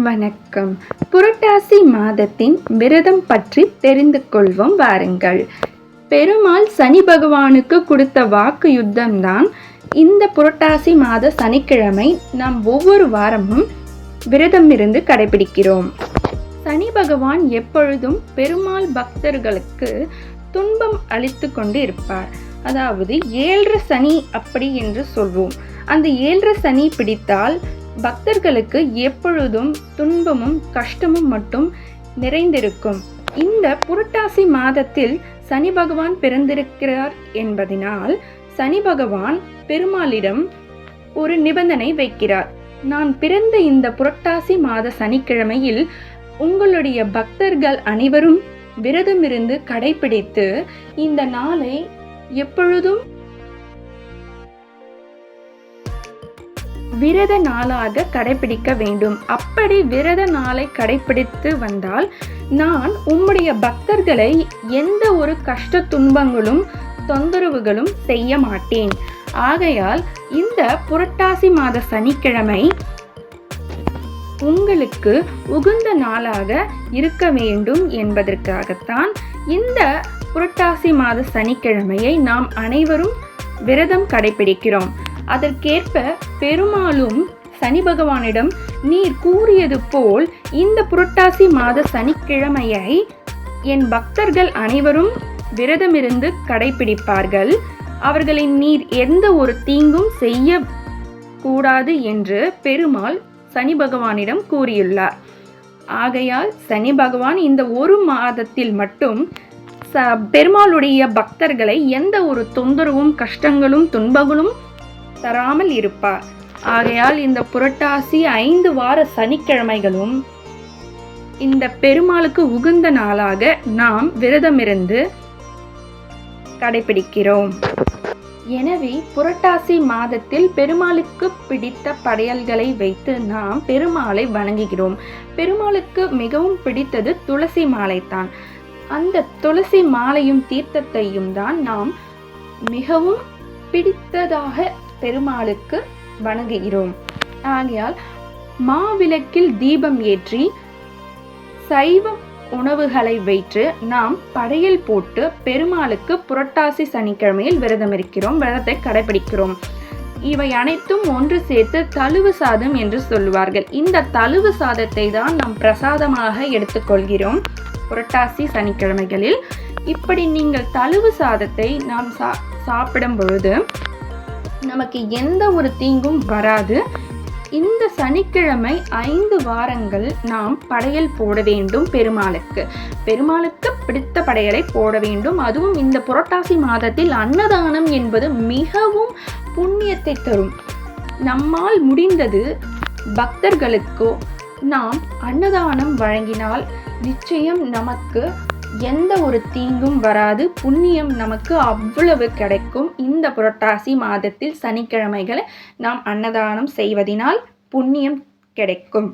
வணக்கம். புரட்டாசி மாதத்தின் விரதம் பற்றி தெரிந்து கொள்வோம் வாருங்கள். பெருமாள் சனி பகவானுக்கு கொடுத்த வாக்கு யுத்தம்தான் இந்த புரட்டாசி மாத சனிக்கிழமை நாம் ஒவ்வொரு வாரமும் விரதம் இருந்து கடைபிடிக்கிறோம். சனி பகவான் எப்பொழுதும் பெருமாள் பக்தர்களுக்கு துன்பம் அளித்து கொண்டு இருப்பார். அதாவது 7 சனி அப்படி என்று சொல்வோம். அந்த 7 சனி பிடித்தால் பக்தர்களுக்கு எப்பொழுதும் துன்பமும் கஷ்டமும் மட்டும் நிறைந்திருக்கும். இந்த புரட்டாசி மாதத்தில் சனி பகவான் பிறந்திருக்கிறார் என்பதனால் சனி பகவான் பெருமாளிடம் ஒரு நிபந்தனை வைக்கிறார். நான் பிறந்த இந்த புரட்டாசி மாத சனிக்கிழமையில் உங்களுடைய பக்தர்கள் அனைவரும் விரதமிருந்து கடைபிடித்து இந்த நாளை எப்பொழுதும் விரத நாளாக கடைபிடிக்க வேண்டும். அப்படி விரத நாளை கடைபிடித்து வந்தால் நான் உம்முடைய பக்தர்களை எந்த ஒரு கஷ்ட துன்பங்களும் தொந்தரவுகளும் செய்ய மாட்டேன். ஆகையால் இந்த புரட்டாசி மாத சனிக்கிழமை உங்களுக்கு உகந்த நாளாக இருக்க வேண்டும் என்பதற்காகத்தான் இந்த புரட்டாசி மாத சனிக்கிழமையை நாம் அனைவரும் விரதம் கடைபிடிக்கிறோம். அதற்கேற்ப பெருமாளும் சனி பகவானிடம் நீர் கூறியது போல் இந்த புரட்டாசி மாத சனிக்கிழமையை என் பக்தர்கள் அனைவரும் விரதமிருந்து கடைபிடிப்பார்கள். அவர்களை நீர் எந்த ஒரு தீங்கும் செய்ய கூடாது என்று பெருமாள் சனி பகவானிடம் கூறியுள்ளார். ஆகையால் சனி பகவான் இந்த ஒரு மாதத்தில் மட்டும் பெருமாளுடைய பக்தர்களை எந்த ஒரு தொந்தரவும் கஷ்டங்களும் துன்பங்களும் தராமல் இருப்பார். ஆகையால் இந்த புரட்டாசி 5 வார சனிக்கிழமைகளும் இந்த பெருமாளுக்கு உகந்த நாளாக நாம் விரதமிருந்து கடைபிடிக்கிறோம். எனவே புரட்டாசி மாதத்தில் பெருமாளுக்கு பிடித்த படையல்களை வைத்து நாம் பெருமாளை வணங்குகிறோம். பெருமாளுக்கு மிகவும் பிடித்தது துளசி மாலை தான். அந்த துளசி மாலையும் தீர்த்தத்தையும் தான் நாம் மிகவும் பிடித்ததாக பெருமாளுக்கு வணங்குகிறோம். ஆகையால் மாவிளக்கில் தீபம் ஏற்றி சைவ உணவுகளை வைத்து நாம் படையல் போட்டு பெருமாளுக்கு புரட்டாசி சனிக்கிழமையில் விரதம் இருக்கிறோம், விரதத்தை கடைபிடிக்கிறோம். இவை அனைத்தும் ஒன்று சேர்த்து தழுவு சாதம் என்று சொல்லுவார்கள். இந்த தழுவு சாதத்தை தான் நாம் பிரசாதமாக எடுத்துக்கொள்கிறோம் புரட்டாசி சனிக்கிழமைகளில். இப்படி நீங்கள் தழுவு சாதத்தை நாம் சாப்பிடும் பொழுது நமக்கு எந்த ஒரு தீங்கும் வராது. இந்த சனிக்கிழமை 5 வாரங்கள் நாம் படையல் போட வேண்டும் பெருமாளுக்கு பிடித்த படையலை போட வேண்டும். அதுவும் இந்த புரட்டாசி மாதத்தில் அன்னதானம் என்பது மிகவும் புண்ணியத்தை தரும். நம்மால் முடிந்தது பக்தர்களுக்கோ நாம் அன்னதானம் வழங்கினால் நிச்சயம் நமக்கு எந்த ஒரு தீங்கும் வராது. புண்ணியம் நமக்கு அவ்வளவு கிடைக்கும். இந்த புரட்டாசி மாதத்தில் சனிக்கிழமைகளை நாம் அன்னதானம் செய்வதனால் புண்ணியம் கிடைக்கும்.